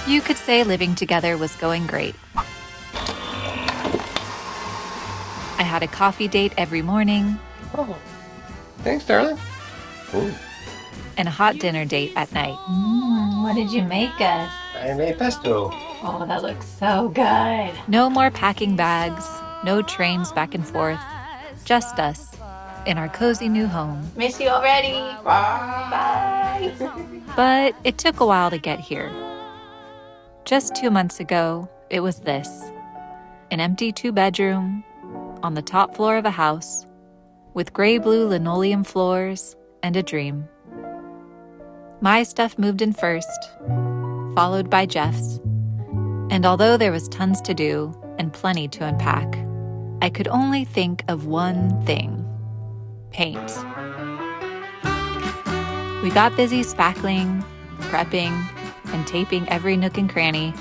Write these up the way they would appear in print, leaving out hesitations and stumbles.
You could say living together was going great. I had a coffee date every morning. Oh, thanks, darling. Ooh. And a hot dinner date at night. What did you make us? I made pesto. Oh, that looks so good. No more packing bags, no trains back and forth, just us in our cozy new home. Miss you already. Bye. But it took a while to get here. Just 2 months ago, it was this: an empty 2-bedroom on the top floor of a house with gray-blue linoleum floors and a dream. My stuff moved in first, followed by Jeff's. And although there was tons to do and plenty to unpack, I could only think of one thing: paint. We got busy spackling, prepping, and taping every nook and cranny.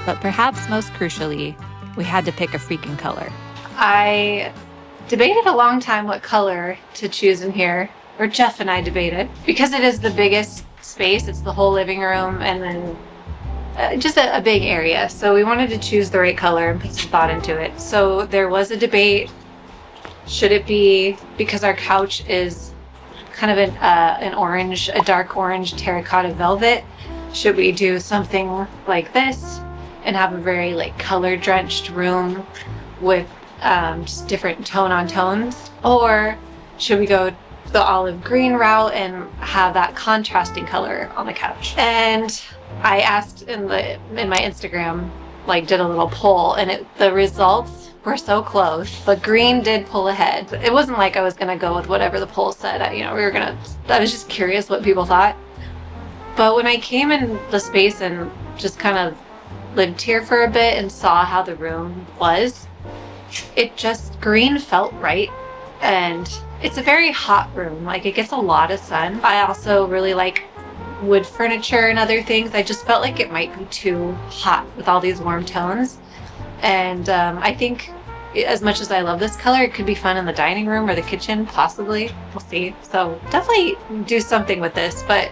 But perhaps most crucially, we had to pick a freaking color. I debated a long time what color to choose in here, or Jeff and I debated, because it is the biggest space. It's the whole living room and then just a big area. So we wanted to choose the right color and put some thought into it. So there was a debate. Should it be, because our couch is kind of an orange, a dark orange terracotta velvet, should we do something like this and have a very like color drenched room with just different tone on tones? Or should we go the olive green route and have that contrasting color on the couch? And I asked in my Instagram, like did a little poll, and the results were so close, but green did pull ahead. It wasn't like I was gonna go with whatever the poll said. I was just curious what people thought. But when I came in the space and just kind of lived here for a bit and saw how the room was, green felt right. And it's a very hot room. Like, it gets a lot of sun. I also really like wood furniture and other things. I just felt like it might be too hot with all these warm tones. And I think as much as I love this color, it could be fun in the dining room or the kitchen, possibly. We'll see. So definitely do something with this, but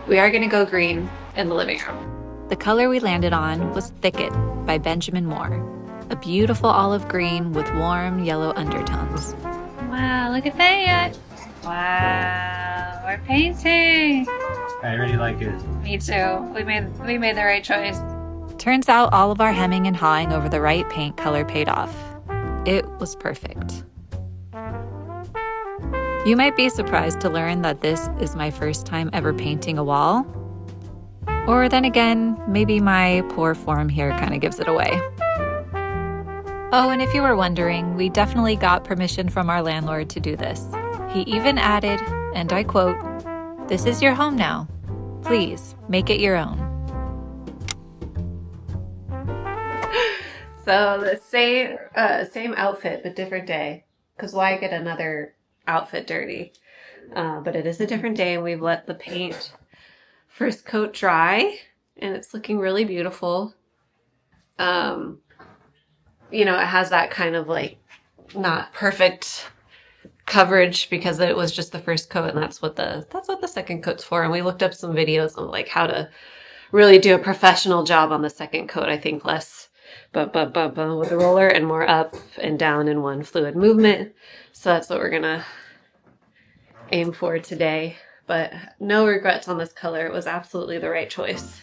we are gonna go green in the living room. The color we landed on was Thicket by Benjamin Moore, a beautiful olive green with warm yellow undertones. Wow, look at that. Wow, we're painting. I really like it. Me too. We made the right choice. Turns out all of our hemming and hawing over the right paint color paid off. It was perfect. You might be surprised to learn that this is my first time ever painting a wall. Or then again, maybe my poor form here kind of gives it away. Oh, and if you were wondering, we definitely got permission from our landlord to do this. He even added, and I quote, "This is your home now. Please make it your own." So the same outfit, but different day. Because why get another outfit dirty? But it is a different day, and we've let the paint first coat dry, and it's looking really beautiful. It has that kind of like not perfect coverage because it was just the first coat, and that's what the second coat's for. And we looked up some videos on like how to really do a professional job on the second coat. I think less with the roller and more up and down in one fluid movement. So that's what we're gonna aim for today. But no regrets on this color. It was absolutely the right choice.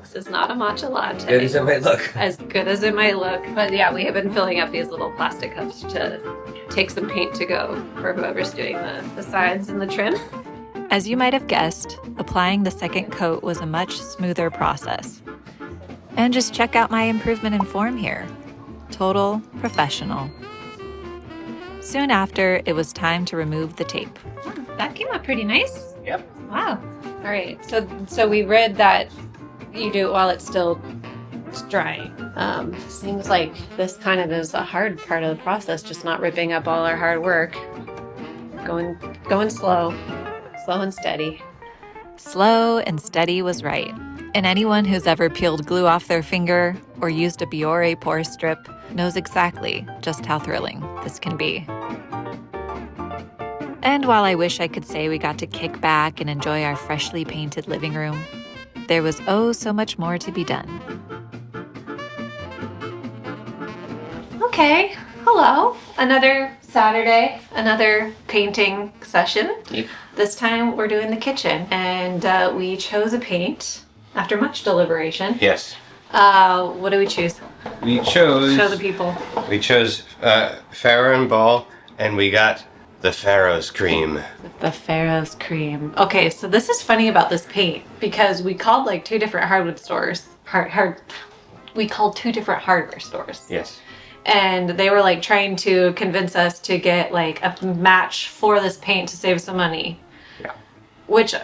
This is not a matcha latte. Good as it might look. As good as it might look. But yeah, we have been filling up these little plastic cups to take some paint to go for whoever's doing the sides and the trim. As you might have guessed, applying the second coat was a much smoother process. And just check out my improvement in form here. Total professional. Soon after, it was time to remove the tape. That came out pretty nice. Yep. Wow. All right. So we read that you do it while it's still drying. Seems like this kind of is a hard part of the process, just not ripping up all our hard work. Going slow and steady. Slow and steady was right. And anyone who's ever peeled glue off their finger or used a Biore pore strip knows exactly just how thrilling this can be. And while I wish I could say we got to kick back and enjoy our freshly painted living room, there was oh so much more to be done. Okay, hello. Another Saturday, another painting session. Yep. This time we're doing the kitchen, and we chose a paint after much deliberation. Yes. What do we choose? We chose. Show the people. We chose Farrow and Ball, and we got the Farrow's cream. The Pharaoh's cream. Okay, so this is funny about this paint because we called like two different hardwood stores. We called two different hardware stores. Yes. And they were like trying to convince us to get like a match for this paint to save some money. Yeah. Which,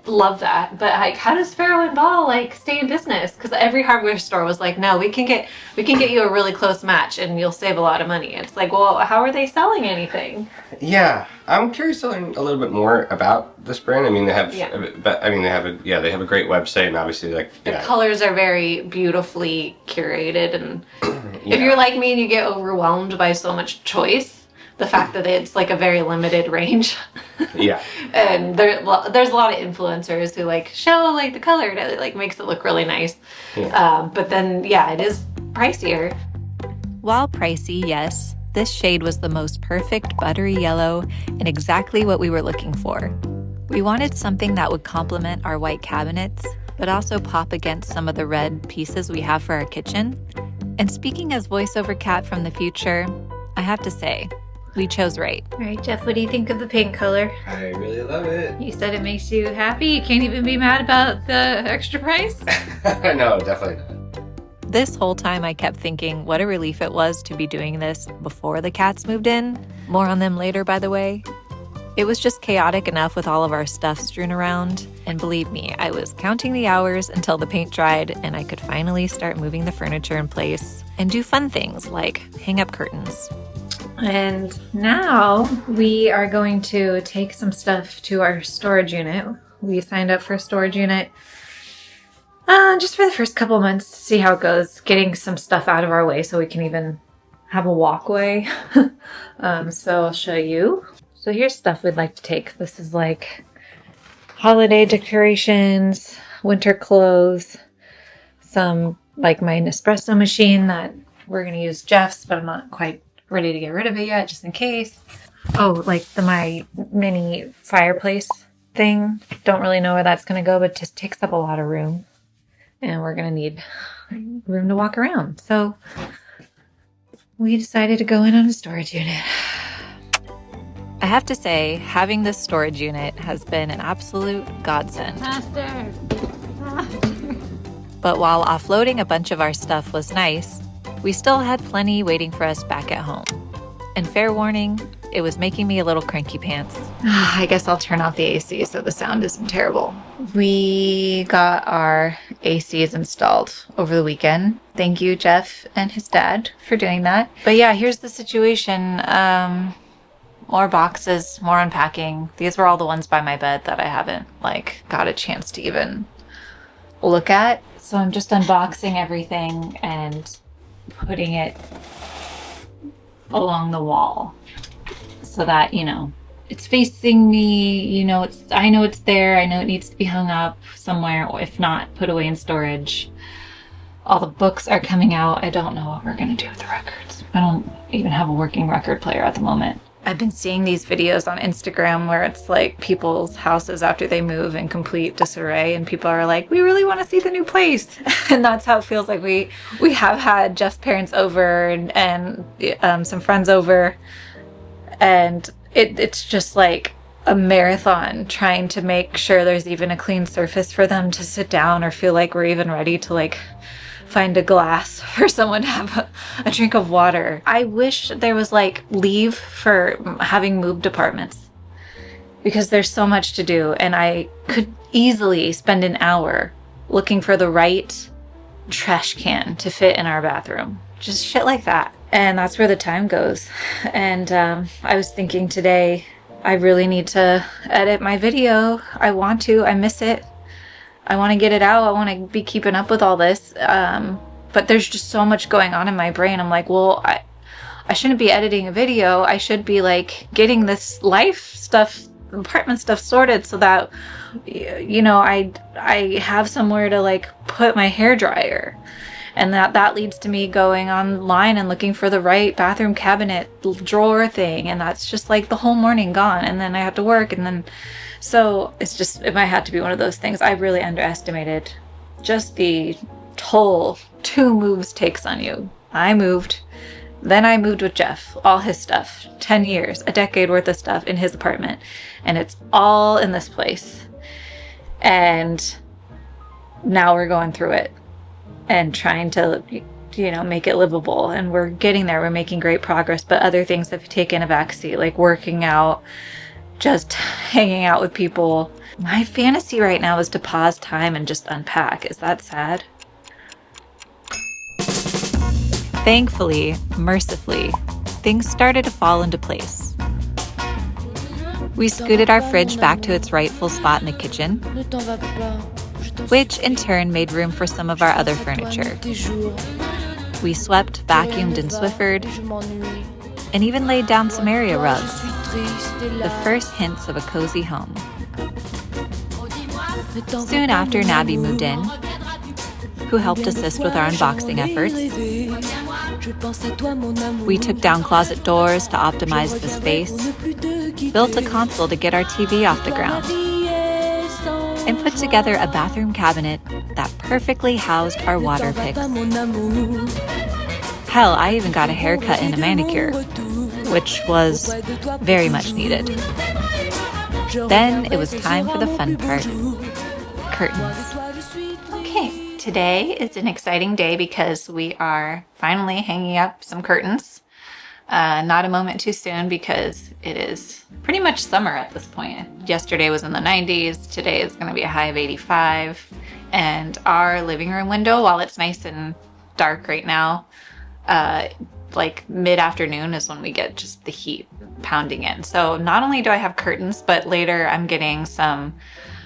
love that. But like, how does Farrow and Ball like stay in business? Because every hardware store was like, no, we can get you a really close match and you'll save a lot of money. It's like, well, how are they selling anything? Yeah, I'm curious to learn a little bit more about this brand. I mean, they have, Yeah. they have a great website, and obviously, like, The colors are very beautifully curated, and Yeah. if you're like me and you get overwhelmed by so much choice, the fact that it's like a very limited range. Yeah. And there's a lot of influencers who like show like the color and it like makes it look really nice. Yeah. But then yeah, it is pricier. While pricey, yes, this shade was the most perfect buttery yellow and exactly what we were looking for. We wanted something that would complement our white cabinets, but also pop against some of the red pieces we have for our kitchen. And speaking as voiceover cat from the future, I have to say, we chose right. All right, Jeff, what do you think of the paint color? I really love it. You said it makes you happy. You can't even be mad about the extra price. No, definitely not. This whole time I kept thinking what a relief it was to be doing this before the cats moved in. More on them later, by the way. It was just chaotic enough with all of our stuff strewn around. And believe me, I was counting the hours until the paint dried and I could finally start moving the furniture in place and do fun things like hang up curtains. And now we are going to take some stuff to our storage unit. We signed up for a storage unit just for the first couple of months to see how it goes, getting some stuff out of our way so we can even have a walkway. So I'll show you. So here's stuff we'd like to take. This is like holiday decorations, winter clothes, some like my Nespresso machine that we're going to use Jeff's, but I'm not quite ready to get rid of it yet, just in case. Oh, like my mini fireplace thing. Don't really know where that's going to go, but it just takes up a lot of room. And we're going to need room to walk around. So we decided to go in on a storage unit. I have to say, having this storage unit has been an absolute godsend. Master. But while offloading a bunch of our stuff was nice, we still had plenty waiting for us back at home. And fair warning, it was making me a little cranky pants. I guess I'll turn off the AC so the sound isn't terrible. We got our ACs installed over the weekend. Thank you, Jeff and his dad, for doing that. But yeah, here's the situation. More boxes, more unpacking. These were all the ones by my bed that I haven't got a chance to even look at. So I'm just unboxing everything and putting it along the wall so that, it's facing me, I know it's there. I know it needs to be hung up somewhere, or if not, put away in storage. All the books are coming out. I don't know what we're going to do with the records. I don't even have a working record player at the moment. I've been seeing these videos on Instagram where it's like people's houses after they move in complete disarray, and people are like, we really want to see the new place. And that's how it feels like. We have had Jeff's parents over and some friends over, and it's just like a marathon trying to make sure there's even a clean surface for them to sit down or feel like we're even ready to find a glass for someone to have a drink of water. I wish there was leave for having moved apartments, because there's so much to do, and I could easily spend an hour looking for the right trash can to fit in our bathroom. Just shit like that. And that's where the time goes. And I was thinking today, I really need to edit my video. I want to. I miss it. I want to get it out. I want to be keeping up with all this. But there's just so much going on in my brain. I'm like, well, I shouldn't be editing a video. I should be getting this life stuff apartment stuff sorted so that, you know, I have somewhere to like put my hair dryer. And that leads to me going online and looking for the right bathroom cabinet drawer thing. And that's just like the whole morning gone. And then I have to work. And then, so it's just, it might have to be one of those things. I really underestimated just the toll 2 moves takes on you. I moved. Then I moved with Jeff, all his stuff, 10 years, a decade worth of stuff in his apartment. And it's all in this place. And now we're going through it and trying to, you know, make it livable. And we're getting there. We're making great progress. But other things have taken a backseat, like working out, just hanging out with people. My fantasy right now is to pause time and just unpack. Is that sad? Thankfully, mercifully, things started to fall into place. We scooted our fridge back to its rightful spot in the kitchen, which in turn made room for some of our other furniture. We swept, vacuumed, and Swiffered, and even laid down some area rugs, the first hints of a cozy home. Soon after, Nabby moved in, who helped assist with our unboxing efforts. We took down closet doors to optimize the space, built a console to get our TV off the ground, and put together a bathroom cabinet that perfectly housed our water picks. Hell, I even got a haircut and a manicure, which was very much needed. Then it was time for the fun part, curtains. Okay, today is an exciting day because we are finally hanging up some curtains. Not a moment too soon because it is pretty much summer at this point. Yesterday was in the 90s. Today is going to be a high of 85. And our living room window, while it's nice and dark right now, like mid-afternoon is when we get just the heat pounding in. So not only do I have curtains, but later I'm getting some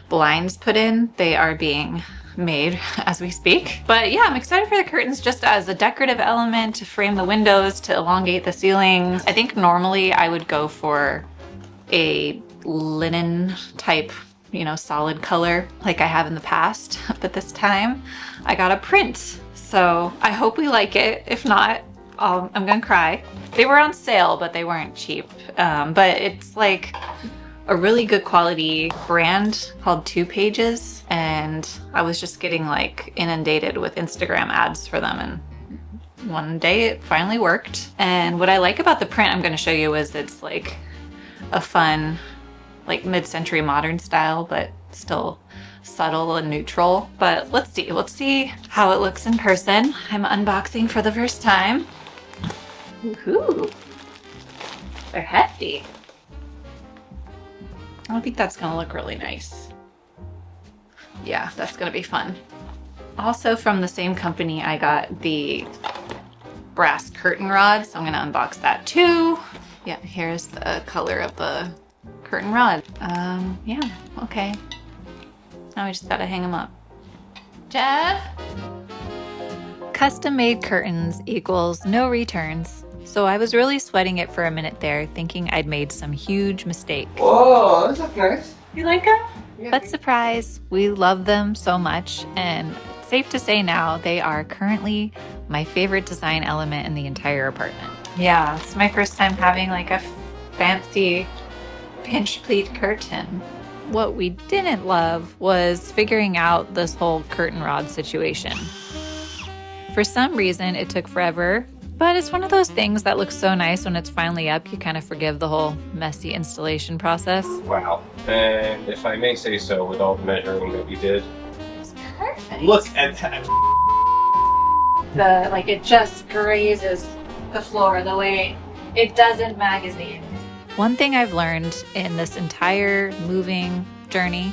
blinds put in. They are being made as we speak. But yeah, I'm excited for the curtains just as a decorative element to frame the windows, to elongate the ceilings. I think normally I would go for a linen type, you know, solid color like I have in the past. But this time I got a print. So I hope we like it. If not, I'm gonna cry. They were on sale, but they weren't cheap. But it's like a really good quality brand called 2 Pages, and I was just getting like inundated with Instagram ads for them, and one day it finally worked. And what I like about the print I'm going to show you is it's like a fun, like mid-century modern style, but still subtle and neutral. But let's see how it looks in person. I'm unboxing for the first time. Woohoo! They're hefty. I think that's gonna look really nice. Yeah, that's gonna be fun. Also from the same company, I got the brass curtain rod, so I'm gonna unbox that too. Yeah, here's the color of the curtain rod. Yeah, okay. Now we just gotta hang them up. Jeff? Custom-made curtains equals no returns. So I was really sweating it for a minute there, thinking I'd made some huge mistake. Whoa, those look nice. You like them? Yeah. But surprise, we love them so much, and safe to say now, they are currently my favorite design element in the entire apartment. Yeah, it's my first time having like a fancy pinch pleat curtain. What we didn't love was figuring out this whole curtain rod situation. For some reason, it took forever. But it's one of those things that looks so nice when it's finally up, you kind of forgive the whole messy installation process. Wow. And if I may say so, with all the measuring that we did, It's perfect. look at that. Like it just grazes the floor the way it does in magazines. One thing I've learned in this entire moving journey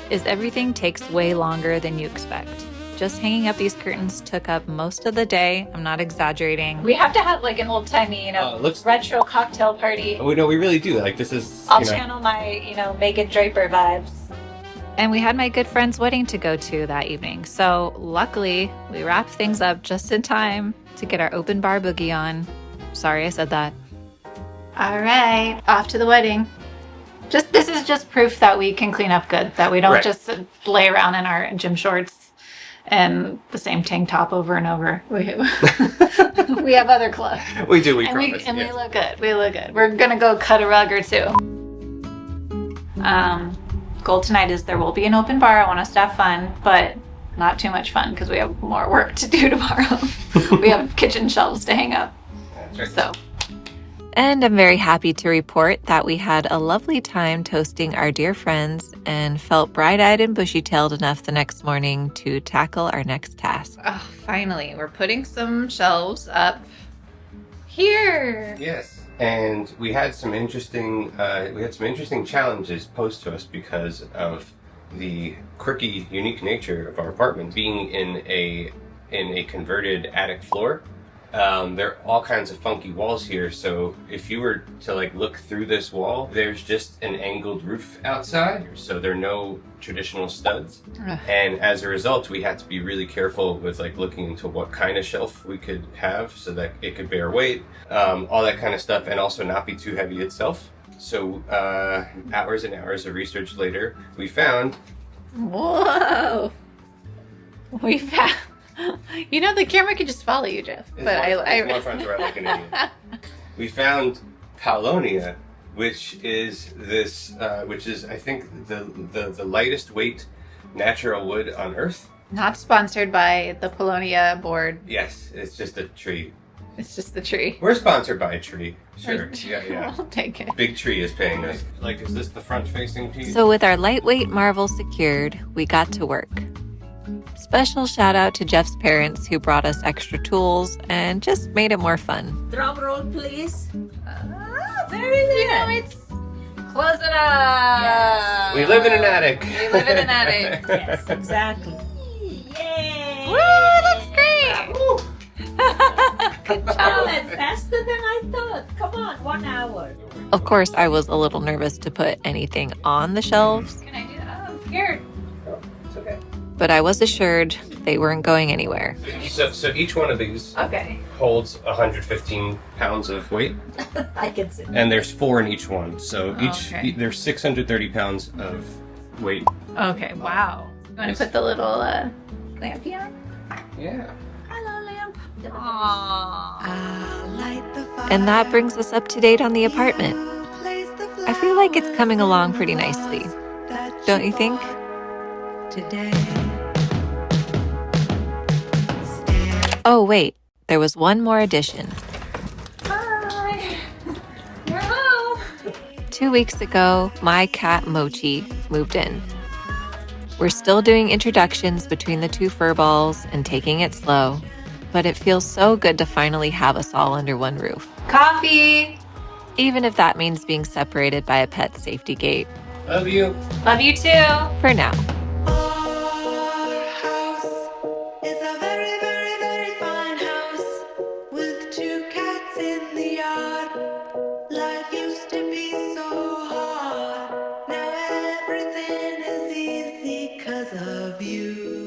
is everything takes way longer than you expect. Just hanging up these curtains took up most of the day. I'm not exaggerating. We have to have like an old timey, retro cocktail party. Oh, no, we really do. Like, this is. I'll channel my, Megan Draper vibes. And we had my good friend's wedding to go to that evening. So luckily, we wrapped things up just in time to get our open bar boogie on. Sorry I said that. All right, off to the wedding. This is just proof that we can clean up good, that we don't Right. just lay around in our gym shorts and the same tank top over and over. We have other clothes. We do, we And promise. we yes. look good. We look good. We're gonna go cut a rug or two. Goal tonight is there will be an open bar. I want us to have fun, but not too much fun because we have more work to do tomorrow. We have kitchen shelves to hang up. That's right. So And I'm very happy to report that we had a lovely time toasting our dear friends and felt bright-eyed and bushy-tailed enough the next morning to tackle our next task. oh, finally, we're putting some shelves up here. Yes, and we had some interesting challenges posed to us because of the quirky, unique nature of our apartment being in a converted attic floor. There are all kinds of funky walls here, so if you were to like look through this wall, there's just an angled roof outside, so there are no traditional studs. Ugh. And as a result, we had to be really careful with like looking into what kind of shelf we could have so that it could bear weight, all that kind of stuff, and also not be too heavy itself. So hours and hours of research later, we found Whoa. We found. You know, the camera could just follow you, Jeff. But it's more fun to ride like an idiot. We found Paulownia, which is I think the lightest weight natural wood on Earth. Not sponsored by the Polonia board. Yes, it's just a tree. It's just the tree. We're sponsored by a tree. Sure. Yeah. I'll take it. Big Tree is paying us. Like, is this the front-facing piece? So with our lightweight marvel secured, we got to work. Special shout out to Jeff's parents who brought us extra tools and just made it more fun. Drum roll, please. Very good. It's close it up. Yes. We live in an attic. We live in an attic. Yes, exactly. Yay! Woo, that's great. Good Oh, job. that's faster than I thought. Come on, 1 hour. Of course, I was a little nervous to put anything on the shelves, Can I do that? Oh, I'm scared. It's okay. but I was assured they weren't going anywhere. So each one of these Okay. holds 115 pounds of weight, I can see. and there's 4 in each one. So Okay. there's 630 pounds of weight. Okay, wow. You want Yes. to put the little lampy on? Yeah. Hello, lamp. Aww. And that brings us up to date on the apartment. I feel like it's coming along pretty nicely. Don't you think? Oh, wait, there was one more addition. Hi. Hello. 2 weeks ago, my cat Mochi moved in. We're still doing introductions between the two fur balls and taking it slow, but it feels so good to finally have us all under one roof, Coffee. even if that means being separated by a pet safety gate. Love you. Love you too. For now. Our house is a very, very, very fine house with 2 cats in the yard. Life used to be so hard. Now everything is easy 'cause of you.